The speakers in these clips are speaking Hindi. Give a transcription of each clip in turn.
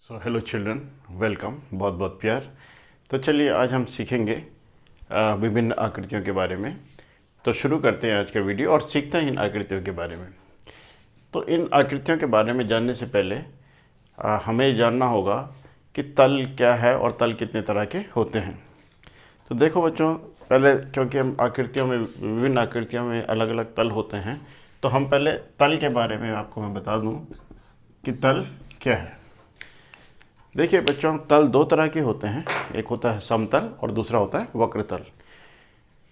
सो हेलो चिल्ड्रन, वेलकम, बहुत बहुत प्यार। तो चलिए आज हम सीखेंगे विभिन्न आकृतियों के बारे में। तो शुरू करते हैं आज का वीडियो और सीखते हैं इन आकृतियों के बारे में। तो इन आकृतियों के बारे में जानने से पहले हमें जानना होगा कि तल क्या है और तल कितने तरह के होते हैं। तो देखो बच्चों, पहले क्योंकि हम आकृतियों में विभिन्न आकृतियों में अलग अलग तल होते हैं, तो हम पहले तल के बारे में आपको मैं बता दूं कि तल क्या है। देखिए बच्चों, तल दो तरह के होते हैं, एक होता है समतल और दूसरा होता है वक्रतल।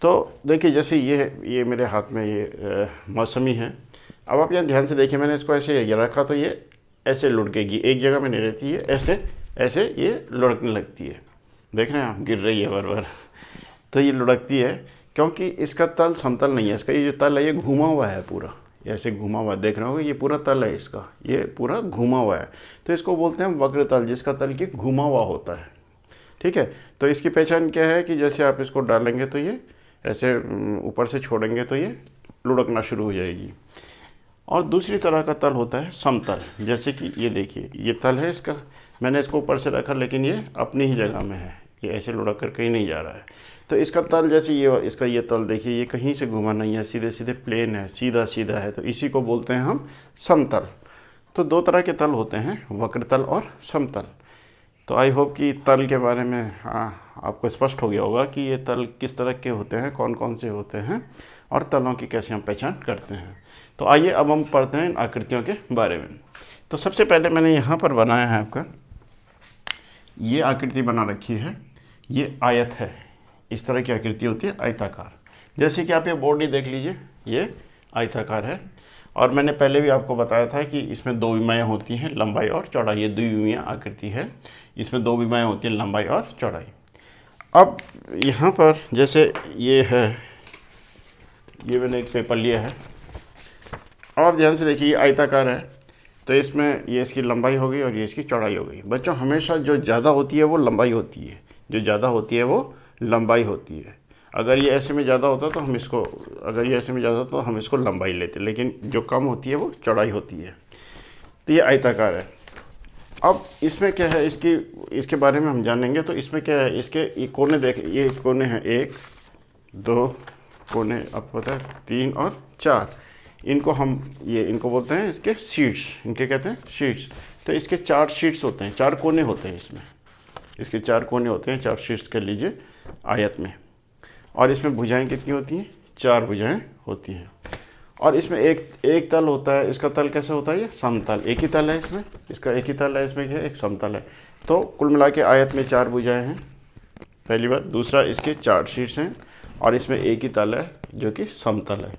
तो देखिए जैसे ये मेरे हाथ में ये मौसमी है। अब आप यहाँ ध्यान से देखिए, मैंने इसको ऐसे ये रखा तो ये ऐसे लुढ़केगी, एक जगह में नहीं रहती है, ऐसे ऐसे ये लुढ़कने लगती है। देख रहे हैं आप, गिर रही है बार बार। तो ये लुढ़कती है क्योंकि इसका तल समतल नहीं है। इसका ये जो तल है ये घूमा हुआ है, पूरा ऐसे घुमा हुआ देख रहे होगे, ये पूरा तल है इसका, ये पूरा घुमा हुआ है। तो इसको बोलते हैं वक्र तल, जिसका तल की घुमा हुआ होता है। ठीक है, तो इसकी पहचान क्या है कि जैसे आप इसको डालेंगे तो ये ऐसे ऊपर से छोड़ेंगे तो ये लुढ़कना शुरू हो जाएगी। और दूसरी तरह का तल होता है समतल, जैसे कि ये देखिए, ये तल है इसका, मैंने इसको ऊपर से रखा लेकिन ये अपनी ही जगह में है, ये ऐसे लुढ़क कर कहीं नहीं जा रहा है। तो इसका तल जैसे ये, इसका ये तल देखिए, ये कहीं से घुमा नहीं है, सीधे सीधे प्लेन है, सीधा सीधा है। तो इसी को बोलते हैं हम समतल। तो दो तरह के तल होते हैं, वक्रतल और समतल। तो आई होप कि तल के बारे में आपको स्पष्ट हो गया होगा कि ये तल किस तरह के होते हैं, कौन कौन से होते हैं और तलों की कैसे हम पहचान करते हैं। तो आइए अब हम पढ़ते हैं इन आकृतियों के बारे में। तो सबसे पहले मैंने यहाँ पर बनाया है आपका, ये आकृति बना रखी है, ये आयत है। इस तरह की आकृति होती है आयताकार। जैसे कि आप ये बॉडी देख लीजिए, ये आयताकार है। और मैंने पहले भी आपको बताया था कि इसमें दो विमाएँ होती हैं, लंबाई और चौड़ाई। ये द्विविमीय आकृति है, इसमें दो विमाएँ होती हैं, लंबाई और चौड़ाई। अब यहाँ पर जैसे ये है, ये मैंने एक पेपर लिया है, और ध्यान से देखिए, ये आयताकार है। तो इसमें ये इसकी लंबाई हो गई और ये इसकी चौड़ाई हो गई। बच्चों, हमेशा जो ज़्यादा होती है वो लंबाई होती है, जो ज़्यादा होती है वो लंबाई होती है। अगर ये ऐसे में ज़्यादा होता तो हम इसको, अगर ये ऐसे में ज़्यादा तो हम इसको लंबाई लेते, लेकिन जो कम होती है वो चौड़ाई होती है। तो ये आयताकार है। अब इसमें क्या है, इसके बारे में हम जानेंगे। तो इसमें क्या है, इसके ये कोने देख, ये कोने हैं, 1 2 कोने, आपको पता है 3 और 4। इनको हम इनको बोलते हैं इसके शीट्स, इनके कहते हैं शीट्स। तो इसके 4 शीट्स होते हैं, 4 कोने होते हैं इसमें, इसके 4 कोने होते हैं, 4 शीट्स कर लीजिए आयत में। और इसमें भुजाएं कितनी होती हैं, 4 भुजाएं होती हैं। और इसमें एक तल होता है, इसका तल कैसे होता है, ये समतल, एक ही तल है इसमें, इसका एक ही तल है, इसमें क्या है, एक समतल है। तो कुल मिला के आयत में 4 भुजाएं हैं, पहली बात। दूसरा, इसके 4 शीट्स हैं और इसमें एक ही तल है जो कि समतल है।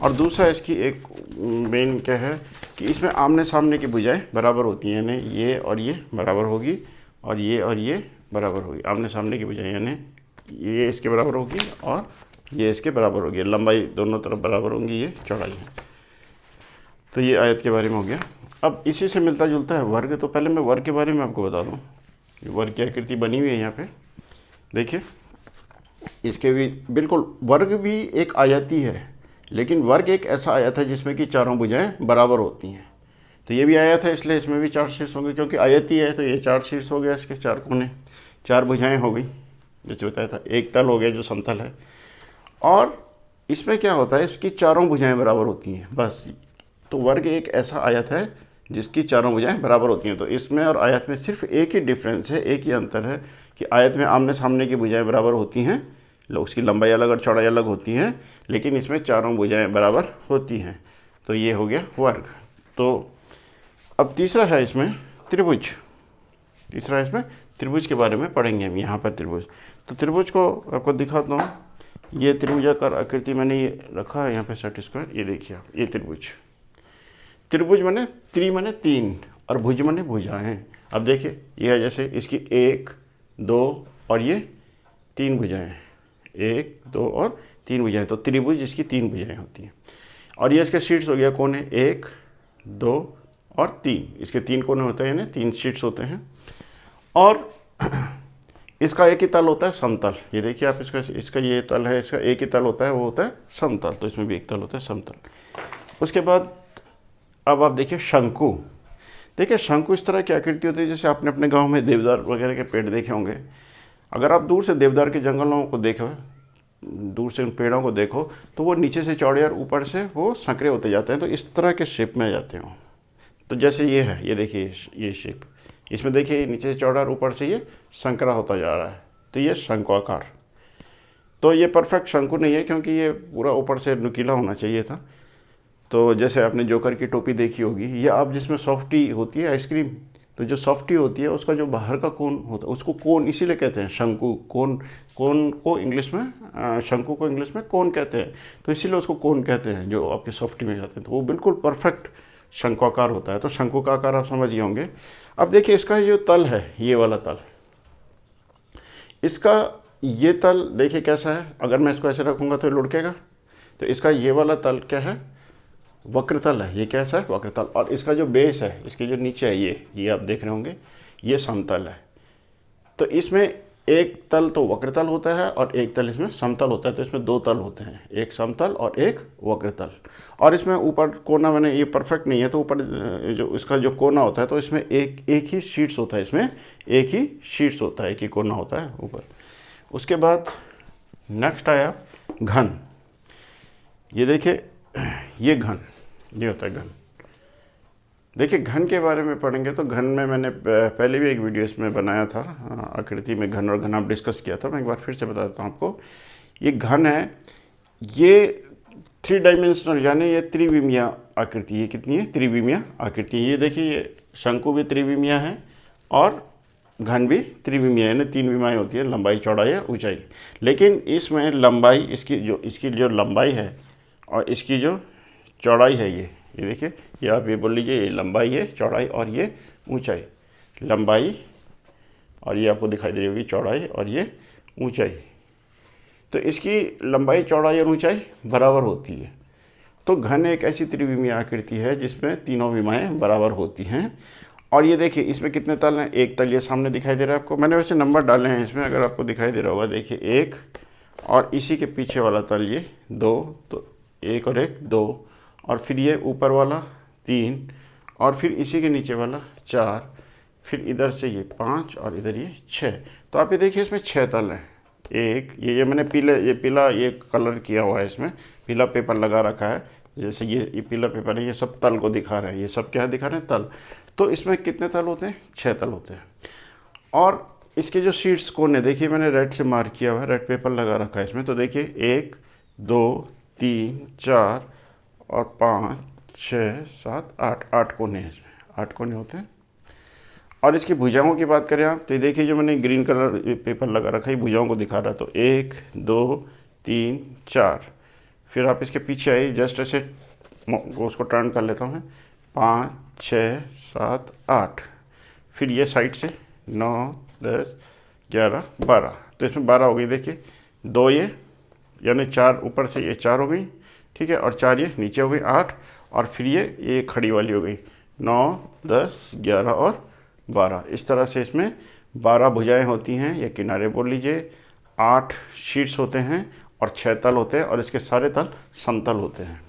और दूसरा, इसकी एक मेन क्या है कि इसमें आमने सामने की भुजाएं बराबर होती हैं, यानी ये और ये बराबर होगी और ये बराबर होगी। आमने सामने की भुजाएं यानी ये इसके बराबर होगी और ये इसके बराबर होगी, लंबाई दोनों तरफ बराबर होंगी, ये चौड़ाई है। तो ये आयत के बारे में हो गया। अब इसी से मिलता जुलता है वर्ग। तो पहले मैं वर्ग के बारे में आपको बता दूँ। वर्ग की आकृति बनी हुई है यहाँ पे, देखिए, इसके भी बिल्कुल, वर्ग भी एक आयत ही है, लेकिन वर्ग एक ऐसा आयत है जिसमें कि चारों भुजाएं बराबर होती हैं। तो ये भी आयत है, इसलिए इसमें भी 4 शीर्ष होंगे, क्योंकि आयत ही है। तो ये 4 शीर्ष हो गया, इसके 4 कोने, 4 भुजाएं हो गई, जैसे बताया था। एक तल हो गया जो समतल है। और इसमें क्या होता है, इसकी चारों भुजाएं बराबर होती हैं, बस। तो वर्ग एक ऐसा आयत है जिसकी चारों भुजाएं बराबर होती हैं। तो इसमें और आयत में सिर्फ एक ही डिफरेंस है, एक ही अंतर है कि आयत में आमने सामने की भुजाएं बराबर होती हैं, उसकी लंबाई अलग और चौड़ाई अलग होती हैं, लेकिन इसमें चारों भुजाएं बराबर होती हैं। तो ये हो गया वर्ग। तो अब तीसरा है इसमें त्रिभुज। तीसरा इसमें त्रिभुज के बारे में पढ़ेंगे हम। यहाँ पर त्रिभुज, तो त्रिभुज को आपको दिखाता हूँ। ये त्रिभुजाकार आकृति मैंने ये रखा है यहाँ पे, सेट स्क्वायर। ये देखिए आप, ये त्रिभुज। त्रिभुज माने त्रि माने 3 और भुज माने भुजाएं। अब देखिए, ये है जैसे इसकी 1 2 और ये 3 भुजाएं, 1 2 और 3 भुजाएं। तो त्रिभुज इसकी 3 भुजाएं होती हैं। और ये इसके शीट्स हो गया, कोने 1 2 और 3, इसके 3 कोने होते हैं, यानी 3 शीट्स होते हैं। और इसका एक ही तल होता है, समतल। ये देखिए आप, इसका ये तल है, इसका एक ही तल होता है, वो होता है समतल। तो इसमें भी एक तल होता है, समतल। उसके बाद अब आप देखिए शंकु। देखिए शंकु इस तरह की आकृति होती है, जैसे आपने अपने गांव में देवदार वगैरह के पेड़ देखे होंगे। अगर आप दूर से देवदार के जंगलों को देखो, दूर से उन पेड़ों को देखो, तो वो नीचे से चौड़े और ऊपर से वो संकरे होते जाते हैं, तो इस तरह के शेप में आ जाते हैं। तो जैसे ये है, ये देखिए ये शेप, इसमें देखिए नीचे से चौड़ा और ऊपर से ये संकरा होता जा रहा है, तो ये शंक्वाकार। तो ये परफेक्ट शंकु नहीं है, क्योंकि ये पूरा ऊपर से नुकीला होना चाहिए था। तो जैसे आपने जोकर की टोपी देखी होगी, ये आप जिसमें सॉफ्टी होती है आइसक्रीम, तो जो सॉफ्टी होती है उसका जो बाहर का कोन होता है उसको कोन इसीलिए कहते हैं शंकु। कोन, कोन को इंग्लिश में शंकु को इंग्लिश में कोन कहते हैं, तो इसीलिए उसको कोन कहते हैं जो आपके सॉफ्टी में जाते हैं। तो वो बिल्कुल परफेक्ट शंक्वाकार होता है। तो शंकु का आकार आप समझ गए होंगे। अब देखिए इसका जो तल है, ये वाला तल, इसका ये तल देखिए कैसा है। अगर मैं इसको ऐसे रखूँगा तो लुढ़केगा। तो इसका ये वाला तल क्या है, वक्रतल है। ये कैसा है, वक्रतल। और इसका जो बेस है, इसके जो नीचे है, ये आप देख रहे होंगे, ये समतल है। तो इसमें एक तल तो वक्रतल होता है और एक तल इसमें समतल होता है। तो इसमें दो तल होते हैं, एक समतल और एक वक्रतल। और इसमें ऊपर कोना, मैंने ये परफेक्ट नहीं है तो ऊपर जो इसका जो कोना होता है, तो इसमें एक ही शीट्स होता है, इसमें एक ही शीट्स होता है, एक ही कोना होता है ऊपर। उसके बाद नेक्स्ट आया घन। ये देखिए, ये घन, ये होता है घन। देखिए घन के बारे में पढ़ेंगे तो घन में मैंने पहले भी एक वीडियो इसमें बनाया था, आकृति में घन और घनाभ डिस्कस किया था। मैं एक बार फिर से बता देता हूँ आपको। ये घन है, ये 3 डायमेंशनल यानी ये त्रिविमीय आकृति। ये कितनी है, त्रिविमीय आकृति। ये देखिए, ये शंकु भी त्रिविमीय है और घन भी त्रिविमीय, यानी 3 विमाएँ होती है, लंबाई, चौड़ाई और ऊंचाई। लेकिन इसमें लंबाई, इसकी जो लंबाई है और इसकी जो चौड़ाई है, ये देखिए, ये आप ये बोल लीजिए, ये लंबाई है, चौड़ाई और ये ऊंचाई। लंबाई और ये आपको दिखाई दे रही होगी चौड़ाई और ये ऊंचाई। तो इसकी लंबाई, चौड़ाई और ऊंचाई बराबर होती है। तो घन एक ऐसी त्रिविमीय आकृति है जिसमें तीनों विमाएँ बराबर होती हैं। और ये देखिए इसमें कितने तल हैं, एक तल ये सामने दिखाई दे रहा है आपको। मैंने वैसे नंबर डाले हैं इसमें, अगर आपको दिखाई दे रहा होगा, देखिए 1, और इसी के पीछे वाला तल ये 2, तो 1 और 1 2, और फिर ये ऊपर वाला 3, और फिर इसी के नीचे वाला 4, फिर इधर से ये 5 और इधर ये 6। तो आप ये देखिए इसमें 6 तल हैं। एक ये मैंने पीला ये कलर किया हुआ है, इसमें पीला पेपर लगा रखा है। जैसे ये पीला पेपर है, ये सब तल को दिखा रहे हैं। ये सब क्या दिखा रहे हैं, तल। तो इसमें कितने तल होते हैं, 6 तल होते हैं। और इसके जो शीट्स कोने देखिए, मैंने रेड से मार्क किया हुआ है, रेड पेपर लगा रखा है इसमें। तो देखिए 1 2 3 4 और 5 6 7 8 कोने हैं इसमें, 8 कोने होते हैं। और इसकी भुजाओं की बात करें आप, तो देखिए जो मैंने ग्रीन कलर पेपर लगा रखा है, भुजाओं को दिखा रहा है। तो 1 2 3 4, फिर आप इसके पीछे आइए, जस्ट ऐसे उसको टर्न कर लेता हूँ, 5 6 7 8, फिर ये साइड से 9 10 11 12। तो इसमें 12 हो गई। देखिए 2 ये, यानी 4 ऊपर से, ये 4 हो गई, ठीक है, और 4 ये नीचे हो गई 8, और फिर ये खड़ी वाली हो गई 9 10 11 और 12। इस तरह से इसमें 12 भुजाएं होती हैं, या किनारे बोल लीजिए। 8 शीट्स होते हैं और 6 तल होते हैं, और इसके सारे तल समतल होते हैं।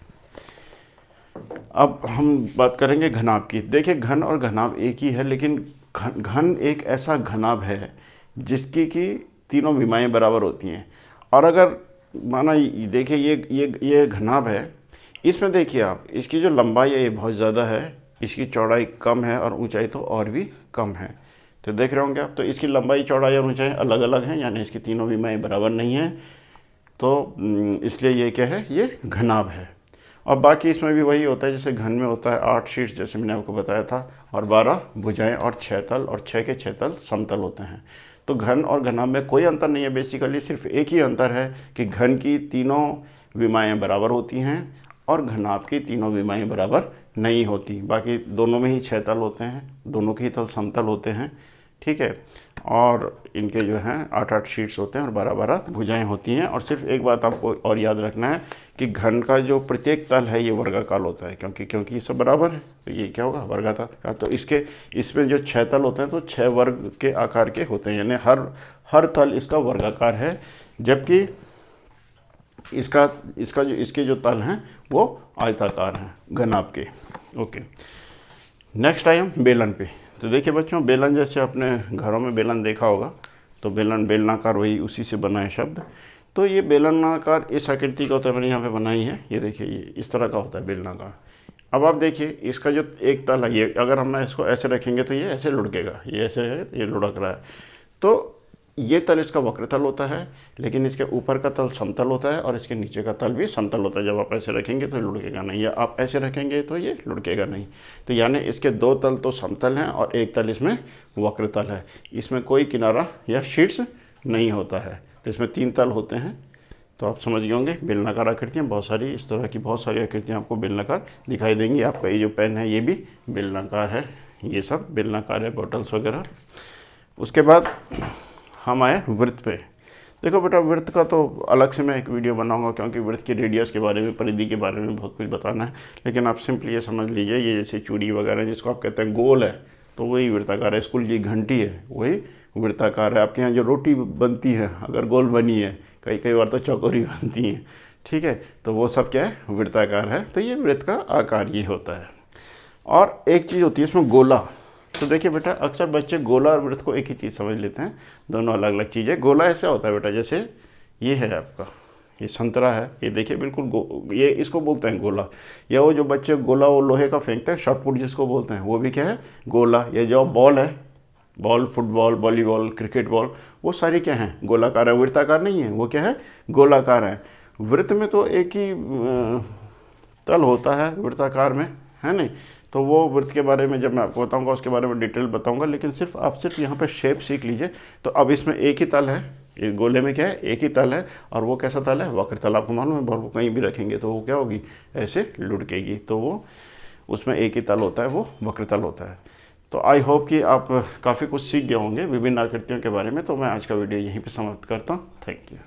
अब हम बात करेंगे घनाभ की। देखिए घन और घनाभ एक ही है, लेकिन घन एक ऐसा घनाभ है जिसकी कि तीनों विमाएँ बराबर होती हैं। और अगर माना देखिए ये घनाभ है, इसमें देखिए आप, इसकी जो लंबाई है ये बहुत ज़्यादा है, इसकी चौड़ाई कम है, और ऊंचाई तो और भी कम है। तो देख रहे होंगे आप, तो इसकी लंबाई, चौड़ाई और ऊंचाई अलग अलग हैं, यानी इसकी तीनों विमाएँ बराबर नहीं हैं। तो इसलिए ये क्या है, ये घनाभ है। और बाकी इसमें भी वही होता है जैसे घन में होता है, 8 शीट्स जैसे मैंने आपको बताया था, और 12 भुजाएँ और 6 तल, और 6 के 6 तल समतल होते हैं। तो घन और घनाभ में कोई अंतर नहीं है, बेसिकली सिर्फ एक ही अंतर है कि घन की तीनों विमाएँ बराबर होती हैं और घनाभ की तीनों विमाएँ बराबर नहीं होती। बाकी दोनों में ही 6 तल होते हैं, दोनों के ही तल समतल होते हैं, ठीक है। और इनके जो हैं 8 शीट्स होते हैं और 12 भुजाएं होती हैं। और सिर्फ एक बात आपको और याद रखना है कि घन का जो प्रत्येक तल है ये वर्गाकार होता है, क्योंकि ये सब बराबर है, तो ये क्या होगा, वर्गाकार। तो इसमें जो 6 तल होते हैं तो 6 वर्ग के आकार के होते हैं, यानी हर तल इसका वर्गाकार है, जबकि इसके जो तल हैं वो आयताकार हैं घनाभ के। ओके, नेक्स्ट आए हम बेलन पे। तो देखिए बच्चों, बेलन जैसे अपने घरों में बेलन देखा होगा, तो बेलन बेलनाकार वही उसी से बना है शब्द। तो ये बेलनाकार इस आकृति का होता है, मैंने यहाँ पे बनाई है, ये देखिए ये इस तरह का होता है बेलनाकार। अब आप देखिए इसका जो एक तल है, ये अगर हम इसको ऐसे रखेंगे तो ये ऐसे लुढ़केगा, ये ऐसे है तो ये लुढ़क रहा है। तो ये तल इसका वक्र तल होता है, लेकिन इसके ऊपर का तल समतल होता है और इसके नीचे का तल भी समतल होता है। जब आप ऐसे रखेंगे तो लुढ़केगा नहीं, या आप ऐसे रखेंगे तो ये लुढ़केगा नहीं। तो यानी इसके दो तल तो समतल हैं और एक तल इसमें वक्र तल है। इसमें कोई किनारा या शीर्ष नहीं होता है। तो इसमें 3 तल होते हैं। तो आप समझ गए होंगे बेलनाकार आकृतियाँ बहुत सारी, इस तरह की बहुत सारी आकृतियाँ आपको बेलनाकार दिखाई देंगी। आपका ये जो पेन है ये भी बेलनाकार है, ये सब बेलनाकार है, बॉटल्स वगैरह। उसके बाद हम आए वृत्त पे। देखो बेटा, वृत्त का तो अलग से मैं एक वीडियो बनाऊंगा, क्योंकि वृत्त की रेडियस के बारे में, परिधि के बारे में बहुत कुछ बताना है। लेकिन आप सिंपली ये समझ लीजिए, ये जैसे चूड़ी वगैरह जिसको आप कहते हैं गोल है, तो वही वृत्ताकार है। स्कूल की घंटी है वही वृत्ताकार है। आपके यहाँ जो रोटी बनती है अगर गोल बनी है, कई कई बार तो चौकोरी बनती हैं, ठीक है, तो वो सब क्या है, वृत्ताकार है। तो ये वृत्त का आकार ये होता है। और एक चीज़ होती है इसमें गोला। तो देखिए बेटा, अक्सर बच्चे गोला और वृत्त को एक ही चीज़ समझ लेते हैं, दोनों अलग अलग चीज़ें। गोला ऐसा होता है बेटा, जैसे ये है आपका, ये संतरा है, ये देखिए बिल्कुल ये इसको बोलते हैं गोला। या वो जो बच्चे गोला वो लोहे का फेंकते हैं, शॉट पुट जिसको बोलते हैं, वो भी क्या है, गोला। ये जो बॉल है, ball, football, volleyball, cricket ball, वो सारी क्या हैं, गोलाकार है, वृत्ताकार नहीं है, वो क्या है, गोलाकार है। वृत्त में तो एक ही तल होता है वृत्ताकार में, है नहीं। तो वो वृत्त के बारे में जब मैं आपको बताऊंगा उसके बारे में डिटेल बताऊंगा, लेकिन सिर्फ आप सिर्फ यहाँ पे शेप सीख लीजिए। तो अब इसमें एक ही तल है, ये गोले में क्या है, एक ही तल है, और वो कैसा तल है, वक्र तल। आपको मालूम है, वो कहीं भी रखेंगे तो वो क्या होगी, ऐसे लुढ़केगी। तो वो उसमें एक ही तल होता है, वो वक्र तल होता है। तो आई होप कि आप काफ़ी कुछ सीख गए होंगे विभिन्न आकृतियों के बारे में। तो मैं आज का वीडियो यहीं पर समाप्त करता हूँ। Thank you.